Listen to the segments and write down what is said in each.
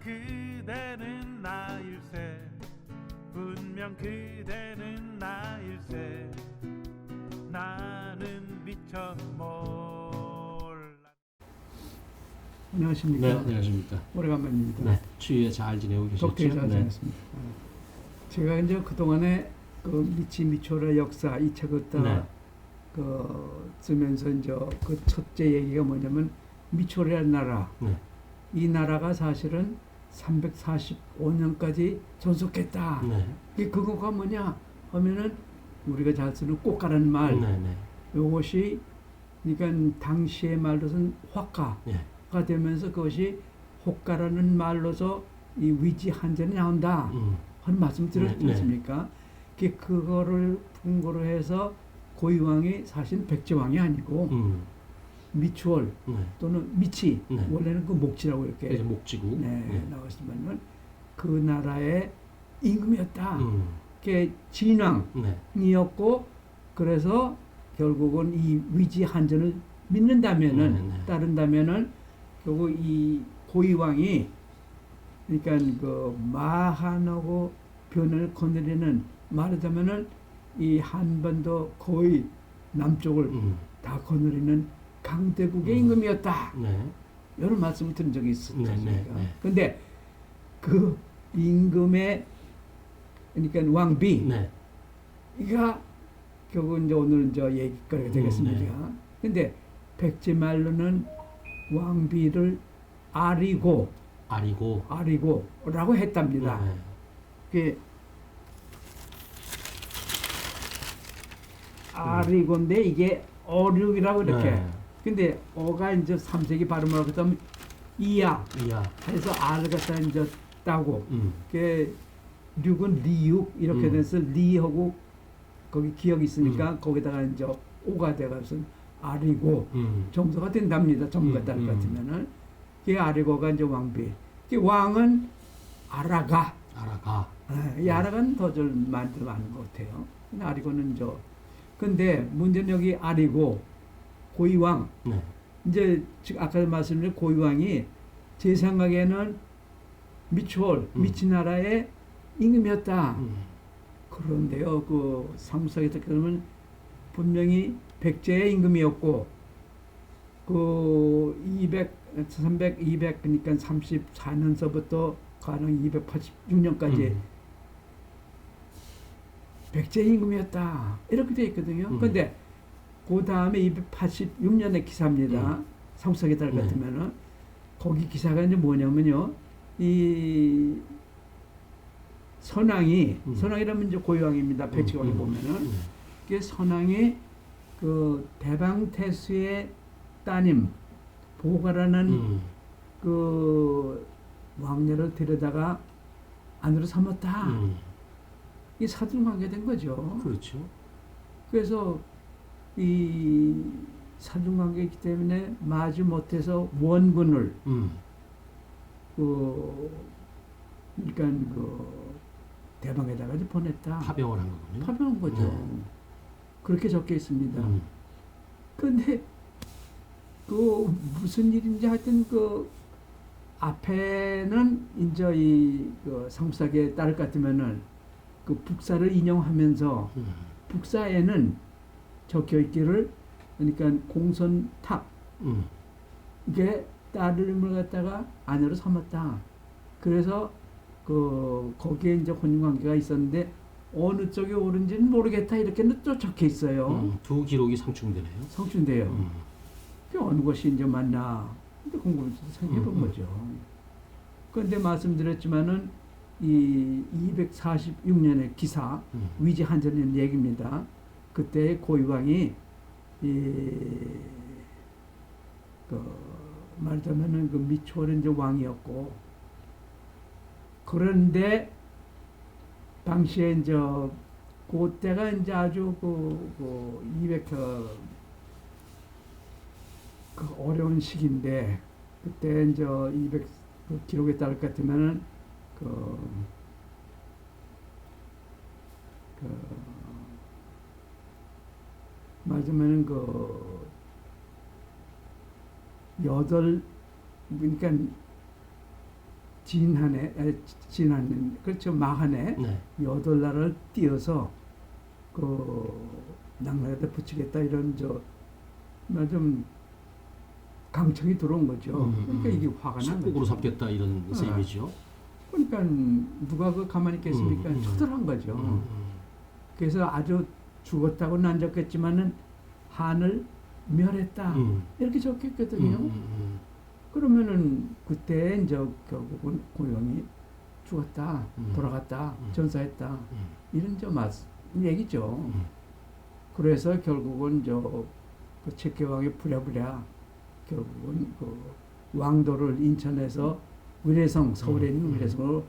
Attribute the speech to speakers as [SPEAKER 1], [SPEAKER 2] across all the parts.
[SPEAKER 1] 그대는 나일세 분명 그대는 나일세 나는 미처 몰라.
[SPEAKER 2] 안녕하십니까.
[SPEAKER 3] 네, 안녕하십니까.
[SPEAKER 2] 오래간만입니다.
[SPEAKER 3] 네, 추위에 잘 지내고 계셨죠?
[SPEAKER 2] 덕분에 잘
[SPEAKER 3] 네.
[SPEAKER 2] 지냈습니다. 제가 이제 그동안에 그 미치 미초의 역사 이 책을 다
[SPEAKER 3] 네.
[SPEAKER 2] 쓰면서 이제 그 첫째 얘기가 뭐냐면 미초라는 나라,
[SPEAKER 3] 네.
[SPEAKER 2] 이 나라가 사실은 345년까지 존속했다.
[SPEAKER 3] 네.
[SPEAKER 2] 그거가 뭐냐 하면은 우리가 잘 쓰는 꽃가라는 말,
[SPEAKER 3] 네, 네.
[SPEAKER 2] 이것이 그러니까 당시의 말로서는 화가가
[SPEAKER 3] 네.
[SPEAKER 2] 되면서 그것이 호가라는 말로서 이 위지 한전이 나온다 하는 말씀 드렸지
[SPEAKER 3] 네,
[SPEAKER 2] 않습니까? 그거를 근거로 해서 고이왕이 사실 백제왕이 아니고 미추월
[SPEAKER 3] 네.
[SPEAKER 2] 또는 미치,
[SPEAKER 3] 네.
[SPEAKER 2] 원래는 그 목지라고 이렇게
[SPEAKER 3] 그래서 목지구.
[SPEAKER 2] 네, 나왔지만은 그 나라의 임금이었다. 그게
[SPEAKER 3] 네.
[SPEAKER 2] 진왕이었고 그래서 결국은 이 위지 한전을 믿는다면은
[SPEAKER 3] 네, 네.
[SPEAKER 2] 따른다면은 결국 이 고이왕이 그러니까 그 마한하고 변을 거느리는 말하자면은 이 한반도 거의 남쪽을 다 거느리는 강대국의 임금이었다.
[SPEAKER 3] 네.
[SPEAKER 2] 이런 말씀을 드린 적이 있었습니까?
[SPEAKER 3] 네, 네.
[SPEAKER 2] 근데 그 임금의 그러니까 왕비
[SPEAKER 3] 네.
[SPEAKER 2] 이가 결국 이제 오늘 이제 얘기거리가 되겠습니다.
[SPEAKER 3] 네.
[SPEAKER 2] 근데 백제 말로는 왕비를 아리고
[SPEAKER 3] 아리고.
[SPEAKER 2] 아리고라고 했답니다.
[SPEAKER 3] 네.
[SPEAKER 2] 그게 아리고인데 이게 어륙이라고 이렇게.
[SPEAKER 3] 네.
[SPEAKER 2] 근데 어가 이제 3세기 발음을 하면 이야
[SPEAKER 3] 이야.
[SPEAKER 2] 해서 알을 갖다 이제 따고 그 륙은 리육 이렇게 돼서 리하고 거기 기억이 있으니까 거기다가 이제 오가 돼가서 아리고 정서가 된답니다. 전부가 딸 같으면은 그 아리고가 이제 왕비. 그 왕은 아라가.
[SPEAKER 3] 아라가.
[SPEAKER 2] 이 아라가는 더 좀 많이 아는 것 같아요. 근데 아리고는 근데 문제는 여기 아리고 고이왕.
[SPEAKER 3] 네.
[SPEAKER 2] 이제 지금 아까 말씀드린 고이왕이 제 생각에는 미추홀 미치나라의 임금이었다. 그런데요, 그 사무사에 따르면 분명히 백제의 임금이었고 그 300, 200 그러니까 34년서부터 가능 286년까지 백제 임금이었다 이렇게 되어 있거든요. 그런데 그 다음에 286년의 기사입니다. 사무사에 따르 같으면은 거기 기사가 이제 뭐냐면요, 이 선왕이라면 이제 고유왕입니다. 백제왕이 보면은 그 선왕이 그 대방태수의 따님 보가라는 그 왕녀를 데려다가 아내로 삼았다. 이 사돈 관계된 거죠.
[SPEAKER 3] 그렇죠.
[SPEAKER 2] 그래서 이 사돈 관계이기 때문에 마지 못해서 원군을 그러니까 그 대방에다가 보냈다.
[SPEAKER 3] 파병을 한 거군요.
[SPEAKER 2] 파병한 거죠. 그렇게 적혀 있습니다. 그런데 그 무슨 일인지 하여튼 그 앞에는 이제 이그 상수사기에 따를 것 같으면은 그 북사를 인용하면서 북사에는 적혀 있기를 그러니까 공선탑 이게 딸을 갖다가 아내로 삼았다. 그래서 그 거기에 이제 혼인 관계가 있었는데 어느 쪽이 옳은지는 모르겠다 이렇게는 또 적혀 있어요.
[SPEAKER 3] 두 기록이 상충되네요.
[SPEAKER 2] 성춘대요. 그 어느 것이 이제 맞나? 근데 궁금해서 생각해본 거죠. 그런데 말씀드렸지만은 이 246년의 기사 위지 한전의 얘기입니다. 그때 고이왕이 그 말하자면은 그 미초는 이제 왕이었고 그런데 당시에 이제 그때가 이제 아주 그 어려운 시기인데 그때 이제 200 그 기록에 따를 것 같으면은 말하자면은 그러니까 지난 그렇죠 마한에
[SPEAKER 3] 네.
[SPEAKER 2] 8날을 띄어서 그 낙나에다 붙이겠다 이런 좀 강청이 들어온 거죠. 그러니까 이게 화가 난
[SPEAKER 3] 속국으로
[SPEAKER 2] 거죠.
[SPEAKER 3] 삼겠다 이런 셈이죠.
[SPEAKER 2] 그러니까 누가 그 가만히 있겠습니까? 처절한 거죠. 그래서 아주 죽었다고 는 안 적겠지만은 한을 멸했다 이렇게 적혔거든요. 그러면은 그때 이제 결국은 고영이 죽었다, 돌아갔다, 전사했다 이런 얘기죠. 그래서 결국은 그 책계왕이 부랴부랴 결국은 그 왕도를 인천에서 위례성, 서울에 있는 위례성으로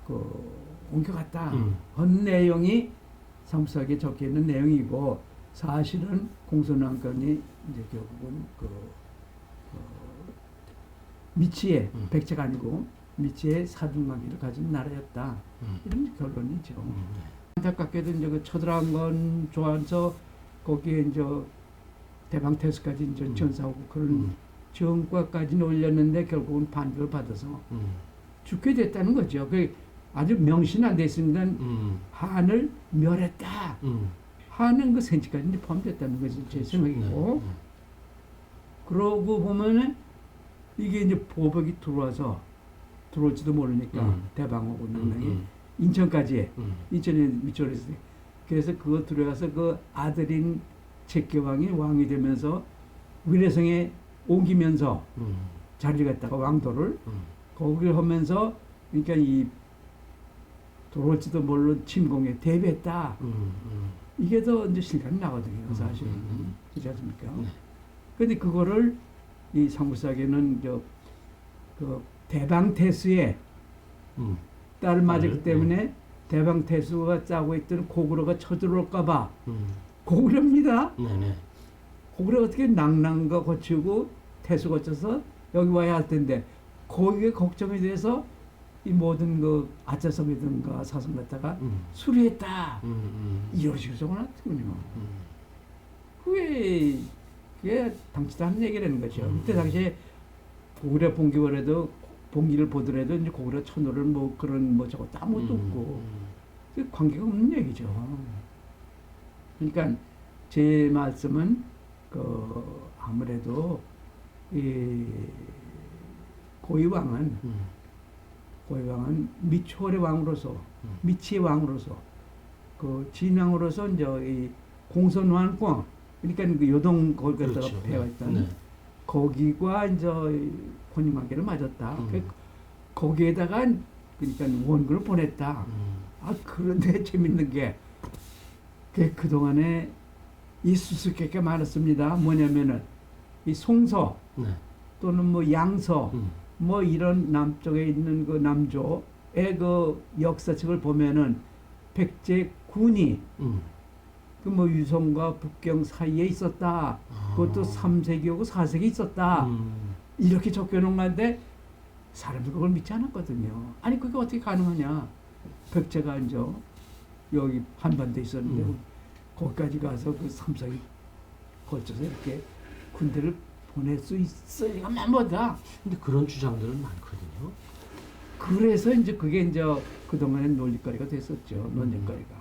[SPEAKER 2] 그 옮겨갔다. 한 내용이 상수하게 적혀 있는 내용이고 사실은 공손왕건이 이제 결국은 미치의 백제가 아니고 미치의 사등관계를 가진 나라였다. 이런 결론이죠. 안타깝게도 이제 그 쳐들어간 좋아서 거기에 이제 대방태수까지 이제 전사하고 그런 정과까지는 올렸는데 결국은 반격을 받아서 죽게 됐다는 거죠. 그 아주 명신 안 돼 있습니다. 한을 멸했다. 한은 그 생지까지 이제 포함됐다는 것이 제 생각이고. 그러고 보면은 이게 이제 보복이 들어올지도 모르니까 대방하고 낙랑이 인천까지 인천에 미쳐있어요. 그래서 그거 들어가서 그 아들인 책계왕이 왕이 되면서 위례성에 옮기면서 자리를 갖다가 왕도를 거기를 하면서 그러니까 이 들어올지도 모르는 침공에 대비했다. 이게 더 이제 실감이 나거든요, 사실은. 그렇지 않습니까? 근데 그거를 이 상부사기는 그 대방태수의 딸을 맞았기 때문에 대방태수가 짜고 있던 고구려가 쳐들어올까봐 고구려입니다.
[SPEAKER 3] 네네.
[SPEAKER 2] 고구려 어떻게 낙랑과 거치고 태수 거쳐서 여기 와야 할 텐데 거기에 걱정이 돼서 이 모든 그 아차섬이든가 사섬 갖다가 수리했다. 이런 식으로 적어놨군요. 그게 당치도 하는 얘기라는 거죠. 그때 당시에 고구려 봉기를 보더라도 이제 고구려 천호를 뭐 그런 뭐 저거 아무것도 없고 관계가 없는 얘기죠. 그러니까 제 말씀은 그 아무래도 이 고이왕은 미초월의 왕으로서 미치의 왕으로서 그 진왕으로서 이제 이 공선왕권 그러니까 그 요동 거기 갖다가
[SPEAKER 3] 그렇죠.
[SPEAKER 2] 배워 있던 거기과 이제 혼인 관계를 맺었다. 거기에다가 그러니까 원군을 보냈다. 아 그런데 재밌는 게 그 동안에 이 수수께끼가 많았습니다. 뭐냐면은 이 송서 또는 뭐 양서 뭐 이런 남쪽에 있는 그 남조의 그 역사책을 보면은 백제 군이 그 뭐 유성과 북경 사이에 있었다. 그것도 3세기하고 4세기 있었다. 이렇게 적혀놓은 건데 사람들 그걸 믿지 않았거든요. 아니 그게 어떻게 가능하냐. 백제가 이제 여기 한반도에 있었는데 거기까지 가서 그 3세기 걸쳐서 이렇게 군대를 보낼 수 있을 리가 만보다.
[SPEAKER 3] 근데 그런 주장들은 많거든요.
[SPEAKER 2] 그래서 이제 그게 이제 그동안에 논리거리가 됐었죠. 논쟁거리가.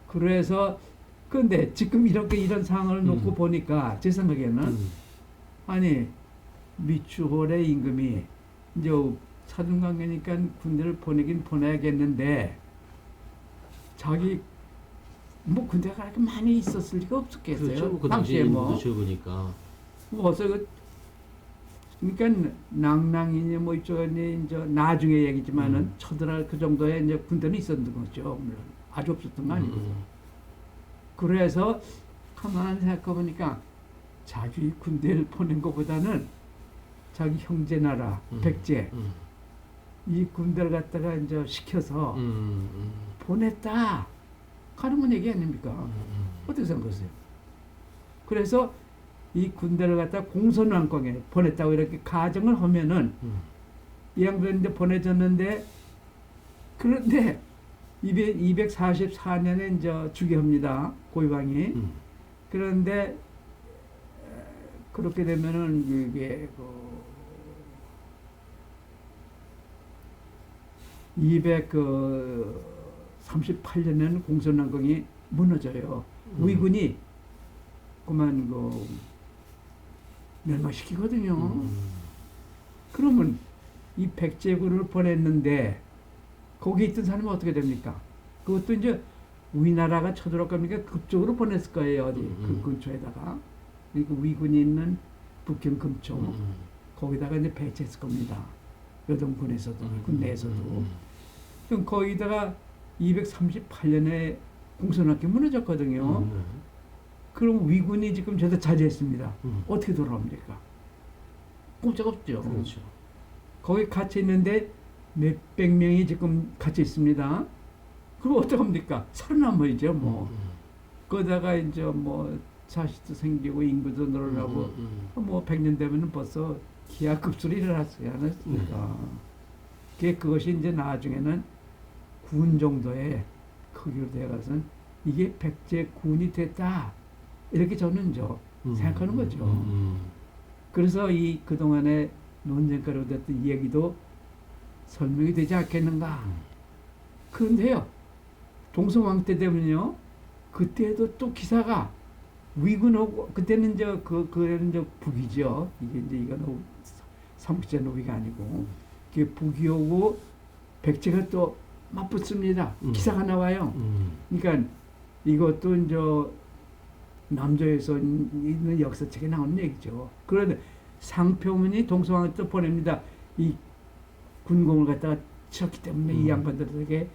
[SPEAKER 2] 그래서 근데 지금 이런 상황을 놓고 보니까 제 생각에는 아니 미추홀의 임금이 이제 사등관계니까 군대를 보내긴 보내야겠는데 자기 뭐 군대가 그렇게 많이 있었을 리가 없었겠어요.
[SPEAKER 3] 그렇죠. 그 당시에 뭐 적으니까.
[SPEAKER 2] 어서 그러니까 낙랑이니 뭐 이쪽에 이제 나중에 얘기지만은 쳐들어갈 그 정도의 이제 군대는 있었던 거죠. 물론 아주 없었던 거 아니고. 그래서 가만히 생각해 보니까 자기 군대를 보낸 것보다는 자기 형제 나라 백제 이 군대를 갖다가 이제 시켜서 보냈다 하는 건 얘기 아닙니까? 어떻게 생각하세요? 그래서 이 군대를 갖다 공선왕권에 보냈다고 이렇게 가정을 하면은 이 양반인데 보내졌는데 그런데 244년에 이제 즉위합니다. 고이왕이. 그런데 그렇게 되면은 이게 238년에는 공선왕궁이 무너져요. 위군이 그만 멸망시키거든요. 그러면 이 백제군을 보냈는데 거기 있던 사람이 어떻게 됩니까? 그것도 이제 우리나라가 쳐들어올 겁니까? 그쪽으로 보냈을 거예요. 어디 그 근처에다가. 그러니까 위군이 있는 북경 금초 거기다가 이제 배치했을 겁니다. 여동군에서도 군 내에서도. 그럼 거기다가 238년에 공선왕궁이 무너졌거든요. 그럼 위군이 지금 저도 자제했습니다. 어떻게 돌아옵니까? 꼼짝없죠.
[SPEAKER 3] 그렇죠.
[SPEAKER 2] 거기 갇혀 있는데 몇백 명이 지금 갇혀 있습니다. 그럼 어떡합니까? 살아남아야죠, 뭐. 거기다가 이제 뭐 자식도 생기고 인구도 늘어나고 뭐 100년 되면은 벌써 기하급수로 일어났어야 않았습니까? 그것이 이제 나중에는 군 정도의 크기로 되어가서는 이게 백제군이 됐다. 이렇게 저는 생각하는 거죠. 그래서 이 그동안의 논쟁거리가 됐던 이 얘기도 설명이 되지 않겠는가. 그런데요, 동성왕 때 되면요, 그때도 또 기사가 위군하고, 그때는 그때는 북이죠. 이게 이제 이건 삼국지 노비가 아니고, 그게 북이 오고 백제가 또 맞붙습니다. 기사가 나와요. 그러니까 이것도 이제 남조에서 있는 역사책에 나오는 얘기죠. 그런데 상표문이 동성왕을 또 보냅니다. 이 군공을 갖다가 치렀기 때문에 이 양반들에게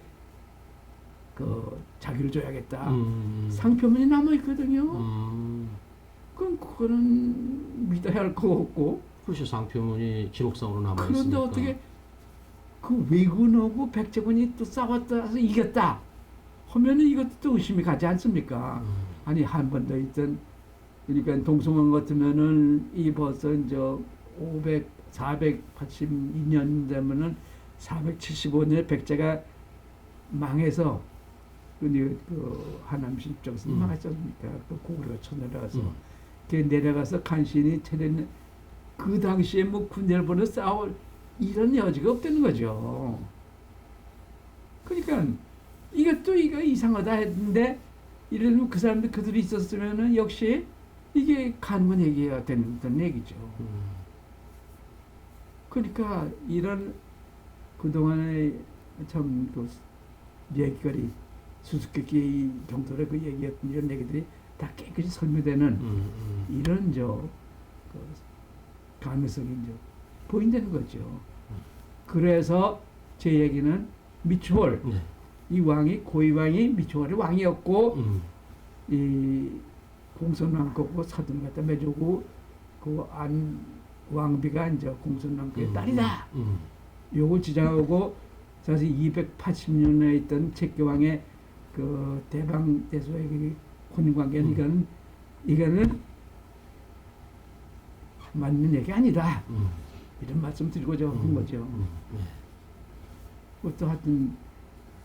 [SPEAKER 2] 자기를 줘야겠다. 상표문이 남아 있거든요. 그럼 그거는 믿어야 할 거 없고.
[SPEAKER 3] 그렇죠. 상표문이 기록상으로 남아
[SPEAKER 2] 그런데
[SPEAKER 3] 있으니까.
[SPEAKER 2] 어떻게 그 왜군하고 백제군이 또 싸웠다 해서 이겼다 하면은 이것도 또 의심이 가지 않습니까? 아니 한 번 더 있던 그러니까 동성왕 같으면은 이 벌써 이제 482년 되면은 475년에 백제가 망해서 그 하남시 입장에서 망했지 않습니까? 그 고구려가 쳐내려가서 그 내려가서 간신히 차렸는 그 당시에 뭐 군대를 보내 싸울 이런 여지가 없다는 거죠. 그러니까 이것도 이거 이상하다 했는데 이러면 그 사람들 그들이 있었으면은 역시 이게 가능한 얘기가 되는 얘기죠. 그러니까 이런 그동안의 참 그 얘기거리 수수께끼 정도의 그 얘기였던 이런 얘기들이 다 깨끗이 설명되는 이런 그 가능성이 이제 보인다는 거죠. 그래서 제 얘기는 미추홀 이 왕이 고이왕이 미추홀의 왕이었고 이 공선왕 거고 사돈 갖다 매주고 그 안 왕비가 이제 공선왕의 딸이다. 요걸 주장하고 사실 280년에 있던 책교왕의 그 대방대소의 혼인관계는 이거는 맞는 얘기 아니다. 이런 말씀 드리고자 한 거죠. 또 하여튼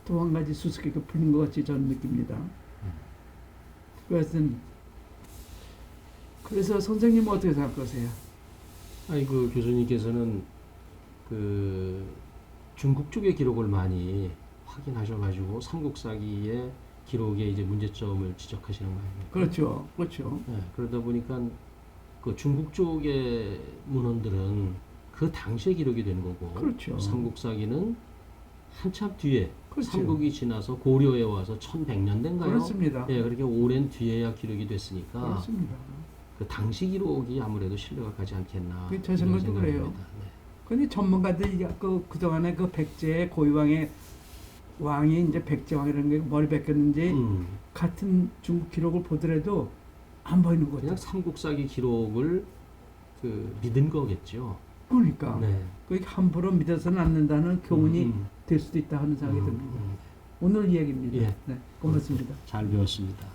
[SPEAKER 2] 또 한 가지 수수께끼 풀린 것 같이 저는 느낍니다. 그래서 선생님은 어떻게 생각하세요?
[SPEAKER 3] 아니 그 교수님께서는 그 중국 쪽의 기록을 많이 확인하셔가지고 삼국사기의 기록에 이제 문제점을 지적하시는 거 아닙니까?
[SPEAKER 2] 그렇죠, 그렇죠.
[SPEAKER 3] 네, 그러다 보니까 그 중국 쪽의 문헌들은 그 당시에 기록이 된 거고,
[SPEAKER 2] 그렇죠.
[SPEAKER 3] 삼국사기는 한참 뒤에
[SPEAKER 2] 그렇죠.
[SPEAKER 3] 삼국이 지나서 고려에 와서 1100년대인가요?
[SPEAKER 2] 그렇습니다.
[SPEAKER 3] 예, 그렇게 오랜 뒤에야 기록이 됐으니까
[SPEAKER 2] 그렇습니다.
[SPEAKER 3] 그 당시 기록이 아무래도 신뢰가 가지 않겠나.
[SPEAKER 2] 제 생각도 그래요.
[SPEAKER 3] 네.
[SPEAKER 2] 근데 전문가들이 그동안에 그 백제의 고유왕의 왕이 이제 백제왕이라는 게 머리 벗겼는지 같은 중국 기록을 보더라도 안 보이는 거죠.
[SPEAKER 3] 그냥 삼국사기 기록을 그 믿은 거겠죠.
[SPEAKER 2] 그러니까
[SPEAKER 3] 네.
[SPEAKER 2] 그 함부로 믿어서는 않는다는 교훈이 될 수도 있다 하는 생각이 듭니다. 오늘 이 얘기입니다.
[SPEAKER 3] 예.
[SPEAKER 2] 네, 고맙습니다.
[SPEAKER 3] 잘 배웠습니다.